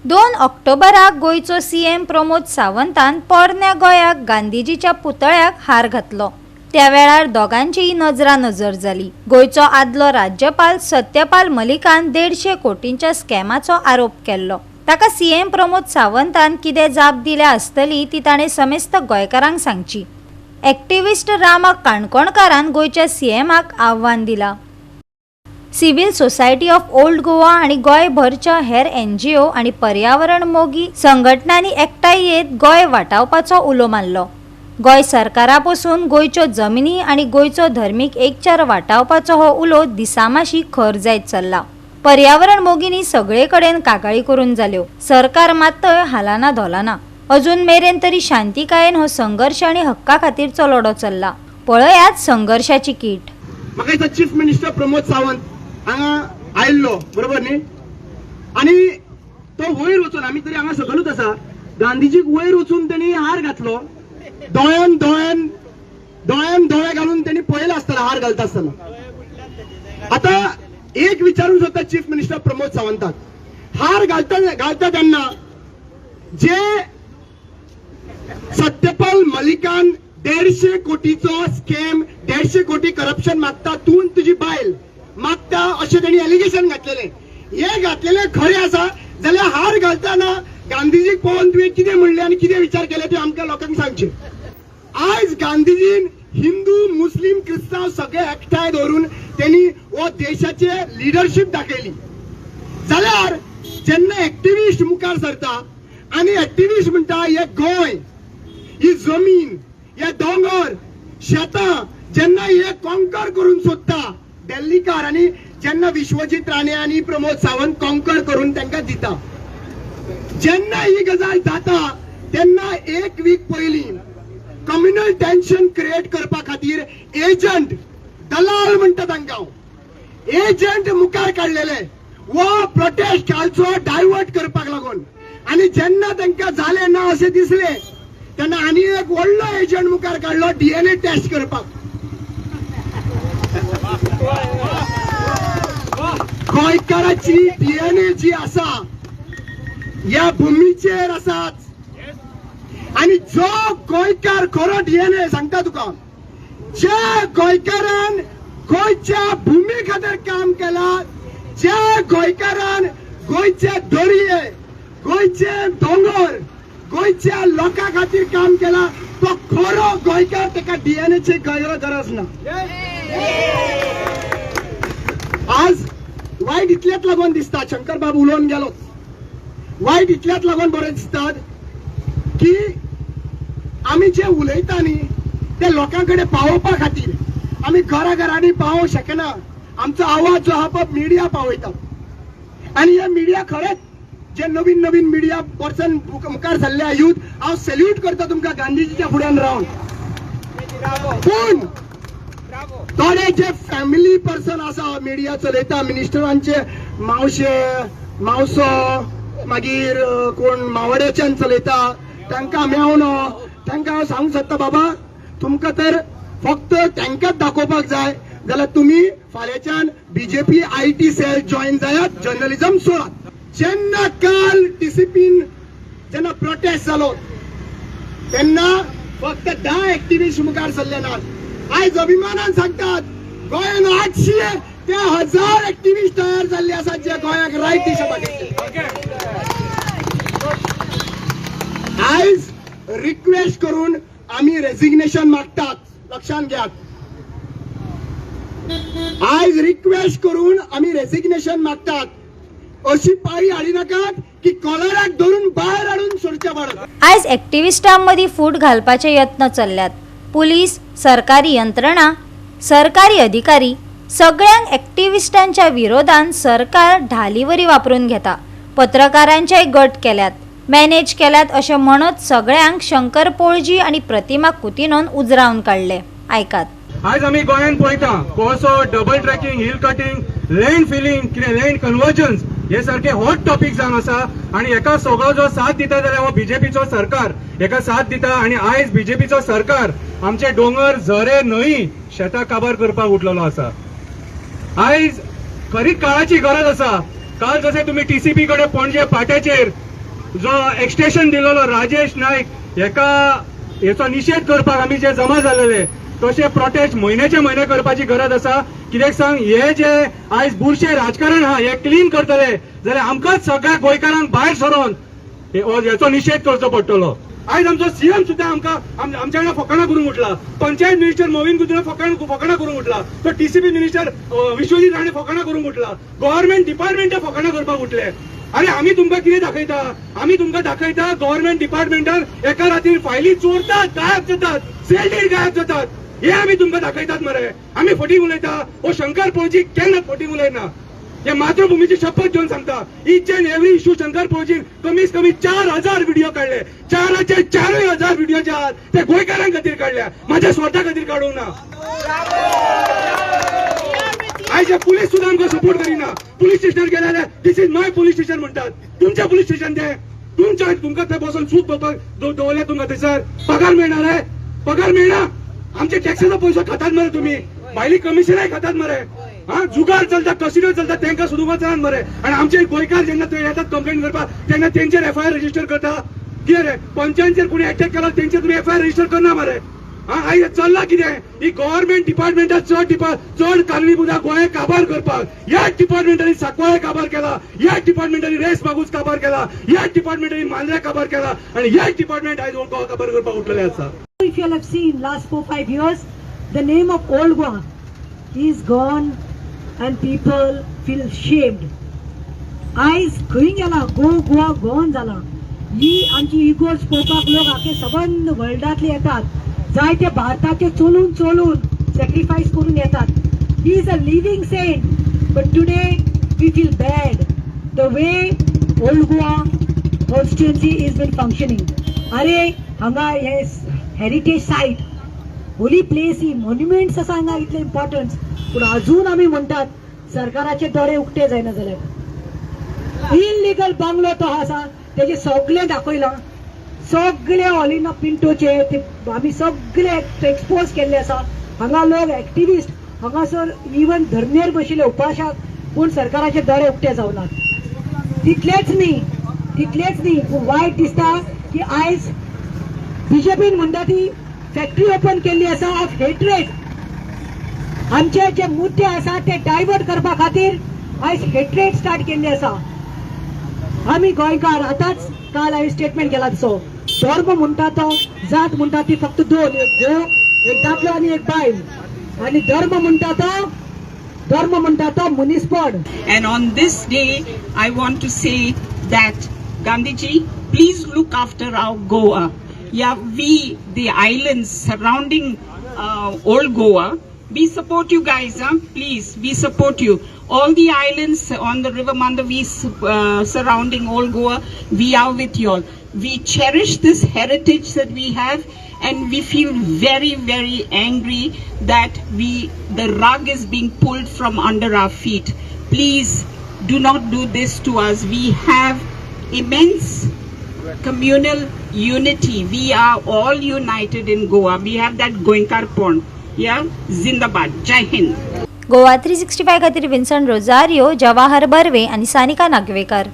2 ऑक्टोबराक गोयचो CM Pramod सावंतान पोरन्या गोंयाक गांधीजीच्या पुतळ्याक हार घातलो। त्या वेळार दोगांचीय नजरानजर जाली। गोयचो आदलो राज्यपाल सत्यपाल मलिकान 150 कोटींच्या स्कॅमाचो आरोप केल्लो। ताका सीएम प्रमोद सावंतान कितें जाप दिल्या आसतली ती ताणें समेस्त गोंयकारांक सांगची। एक्टिविस्ट रामा काणकोणकारान गोयच्या सीएमाक आव्हान दिला। Civil society of old Goa आणि गोंयभरच्या हेर NGO आणि पर्यावरण मोगी संघटनांनी एकठांय येत गोंय वाटावपाचो उलो मारलो। गोंय सरकारा पासून गोंयच्यो जमनी आणि गोंयचो धर्मीक एकचार वाटावपाचो हो उलो दिसामाशी खर जायत चल्ला। पर्यावरण मोगींनी सगळे कडेन कागाळी करून जाल्यो। सरकार मात्र हालाना धोलाना। अजून मेरेन तरी शांतिकायेन हो संघर्ष आणि हक्का खातीरचो लढो चल्ला। पळयात संघर्षाची कीट। म्हाका चीफ मिनिस्टर प्रमोद सावंत हांगा आयल्लो बरोबर न्ही, आणि तो वयर वचून आमी तरी हांगा सकलूच आसा, गांधीजीक वयर वचून तेणी हार घातलो। दोळ्यान दोळे घालून तेणी पळयला आसतना हार घालता आसतना। आता एक विचारूंक सोदता चीफ मिनिस्टर प्रमोद सावंताक, हार घालता तेन्ना जे सत्यपाल मलिकान 150 कोटीचो स्कॅम 150 कोटी करप्शन मागता, तूं तुजी बायल मागता अशें तेणी एलिगेशन घातलेले। हे घातलेले खरे आसा जाल्यार हार घालताना गांधीजीक पळोवन तुवें कितें म्हणलें आनी कितें विचार केले ते आमकां लोकांक सांगचे। आज गांधीजीन हिंदू मुस्लिम क्रिस्तांव सगळे एकठांय धरून तेणी हो देशाचे लिडरशिप दाखयली। जाल्यार जेन्ना एक्टिविस्ट मुखार सरता आनी एक्टिविस्ट म्हणटा हे गोंय, ही जमीन, हे दोंगर, शेतां जेन्ना हे कॉन्कर करून सोदता दिल्लीकार, आणि जेन्ना विश्वजीत राणे आणि प्रमोद सावंत कॉन्कर करून तांकां दिता, जेन्ना ही गजाल जाता तेन्ना एक वीक पयलीं कम्युनल टेन्शन क्रिएट करपा खातीर एजंट दलाल म्हणटा तांकां एजंट मुखार काडलेले वो प्रोटेस्ट कालचो डायवर्ट करपाक लागून। आणि जेन्ना तांकां जालें ना अशें दिसलें तेन्ना आनी एक व्हडलो एजंट मुखार काडलो DNA टेस्ट करपाक। गोंयकाराची DNA जी आसा ह्या भुमीचेर आसाच, आणि जो गोंयकार खरो DNA सांगता तुका, ज्या गोंयकारान गोंयच्या भुमी खातीर काम केला, ज्या गोंयकारान गोंयचे दर्ये, गोंयचे दोंगर, गोंयच्या लोकां खातीर काम केला, तो खरो गोंयकार, ताका DNAची गरज ना। आज वायट इतल्याच लागून दिसता, शंकर बाबू उलोवन गेलो, वायट इतल्याच लागून बरें दिसता की आमी जे उलयता न्ही ते लोकां कडेन पावोवपा खातीर आमी घरांनी पावोवंक शकना। आमचो आवाज जो आहा तो मिडिया पावयता, आणि हे मिडिया खरेंच जे नवीन मिडिया पर्सन मुखार सरल्या यूथ, हांव सॅल्यूट करता तुमकां गांधीजीच्या फुड्यान रावन। पूण थोडे जे फॅमिली पर्सन आसा मिडिया चलयता, मिनिस्टरांचे मावसो मागीर कोण मावड्याच्यान चलयता, तांकां मेवनो, तांकां हांव सांगूंक सोदता बाबा तुमकां तर फक्त तांकांच दाखोवपाक जाय जाल्यार तुमी फाल्यांच्यान BJP IT सेल जॉईन जायात, जर्नलिझम सोडात। जेन्ना काल TCPन जेन्ना प्रोटेस्ट जालो तेन्ना फक्त 10 एक्टिविस्ट मुखार सरले नात। आयज अभिमानान सांगतात गोंयान 800 ते 1000 एक्टिविस्ट तयार जाल्ले आसात जे गोंयाक रायट दिशा आयज रिक्वेस्ट करून आम्ही रेजिग्नेशन मागतात, लक्षात घ्या। आयज रिक्वेस्ट करून आम्ही रेजिग्नेशन मागतात। अशी पाळी हाडी नाकात की कॉलराक धरून भायर हाडून सोडचे पडत। आयज एक्टिविस्टांमदी फूट घालपाचे यत्न चल्ल्यात। पुलीस, सरकारी यंत्रणा, सरकारी अधिकारी सगळ्यांक एक्टिविस्टांच्या विरोधान सरकार ढालीवरी वापरून घेता। पत्रकारांचे गट केल्यात, मॅनेज केल्यात अशें म्हणत सगळ्यांक शंकर पोळजी आणि प्रतिमा कुतिनोन उजरावन काढले। ऐकात। आज आम्ही गोंयान पळयता कोळसो, double tracking, hill cutting, land filling, land conversions हे सारखे हॉट टॉपिक जावन आसा, आणि एका सगळो जो साथ दिता जाल्यार हो BJPचो सरकार एका साथ दिता। आणि आयज BJPचो सरकार आमचे डोंगर, झरे, न्हंय, शेतां काबार करपाक उठलेलो आसा। आयज खरी काळाची गरज आसा। काल जसे तुम्ही TCP कडे पणजे पाट्याचेर जो एक्सटेन्शन दिलेलो राजेश नाईक हेचो निषेध करपाक आमी जे जमा जालेले तशें प्रोटेस्ट म्हयन्याचे म्हयने करपाची गरज आसा. कित्याक सांग, हे जे आयज बुरशे राजकारण आहा हे क्लीन करतले जाल्यार आमकांच सगळ्या गोंयकारांक भायर सरोन हेचो निषेध करचो पडटलो. आयज आमचो सीएम सुद्दां आमच्या वांगडा फकाणां करूंक उठला. पंचायत मिनिस्टर मोविन गुदिन्हो फकाणां करूंक उठला. तो टीसीबी मिनिस्टर विश्वजीत राणे फकाणां करूंक उठला. गव्हर्नमेंट डिपार्टमेंट फकाणां करपाक उठले. आनी आमी तुमकां कितें दाखयता? आमी तुमकां दाखयता गव्हर्नमेंट डिपार्टमेंटान एका रातीर फायली चोरतात, गायब जातात, सेल गायब जातात. हे आमी तुमकां दाखयतात मरे. आमी फटींग उलयता, हो शंकर पळोवची केन्ना फटींग उलयना. हे मातृभूमीची शपथ घेवन सांगता, each and every issue Shankar पळोवची कमीत कमी 4,000 व्हिडिओ काढले. 4,000 व्हिडिओ जे आहात ते गोंयकारां खातीर काढल्या, माझ्या स्वता खातीर काडूंक ना. आयज पुलीस सुद्दां आमकां सपोर्ट करिना. पुलीस स्टेशनार गेले जाल्यार दिस इज माय पुलीस स्टेशन म्हणटात. तुमचें पुलीस स्टेशन ते तुमकां थंय बसून सूत दवरले. तुमकां थंयसर पगार मेळणार आहे? पगार मेळना. आमचे टॅक्सीचो पयसो खातात मरे तुम्ही. भायली कमिशनाय खातात मरे. जुगार चलतात, कसिनो चलतात, तांकां सोदूंक चलनात मरे. आनी आमचे गोंयकार जेन्ना थंय येतात कंप्लेंट करपाक तेन्ना तेंचेर एफआयआर रजिस्टर करता. कितें रे, पंचायतीचेर कोणी अटॅक केला तेंचेर तुमी एफआयआर रजिस्टर करना मरे. आयज चल्ला कितें? ही गव्हर्नमेंट डिपार्टमेंटान चड कारणीभूत गोंय काबार करपाक. ह्याच डिपार्टमेंटांनी सांकवाळे काबार केला, ह्याच डिपार्टमेंटांनी रेस मागूस काबार केला, ह्याच डिपार्टमेंटांनी मांद्रे काबार केला आनी ह्याच डिपार्टमेंट आयज गोवा काबार करपाक उठलेले आसा. If you have seen last 4-5 years, the name of Old Goa is gone and people feel shamed. आयज खंय गेला गोवा गॉन जाला. ही आमची इगोर्स पळोवपाक लोक आखे सबंद वर्ल्डांतले येतात. जायते भारताचे चलून सॅक्रिफायस करून येतात. He is a living saint. But today we feel bad the way Old Goa constituency is been functioning. अरे हांगा हे हेरिटेज सायट, होली प्लेस, ही मॉन्युमेंट्स आसा हांगा इतले इम्पॉर्टन्स. पूण अजून आमी म्हणटात सरकाराचे दोळे उक्ते जायना जाल्यार. इल्लिगल बांगलो तो आसा तेजे सगळे दाखयलां. सगळे ऑलिना पिंटोचे आमी सगळे एक्सपोज केल्ले आसा. हांगा लोक एक्टिविस्ट हांगासर इवन धर्मेर बशिल्ले उपाशाक, पूण सरकाराचे दोळे उक्ते जावनात. तितलेच न्ही पूण वायट दिसता की आयज बीजेपीन म्हणटा ती फॅक्टरी ओपन केल्ली आसा ऑफ हेट्रेड. आमचे जे मुद्दे आसा ते डायवर्ट करपा खातीर आयज हेट्रेड स्टार्ट केल्ली आसा. आमी गोंयकार आतांच काल हांवें स्टेटमेंट केला तसो धर्म म्हणटा तो, जात म्हणटा ती फक्त दोन, एक देव, एक दादलो आनी एक बायल. आनी धर्म म्हणटा तो मनीसपण. And on this day, I want to say that Gandhiji, please look after our Goa. Yeah, we, the islands surrounding old Goa, we support you guys, please, we support you. All the islands on the river Mandavi surrounding old Goa, we are with you all. We cherish this heritage that we have, and we feel very, very angry that the rug is being pulled from under our feet. Please do not do this to us. We have immense communal unity. We are all united in Goa. We have that Goinkar Pond. Yeah, Zindabad. Jai Hind. Goa 365 खातीर विन्संट Rosario, Jawahar Barve आनी सानिका नागवेकर.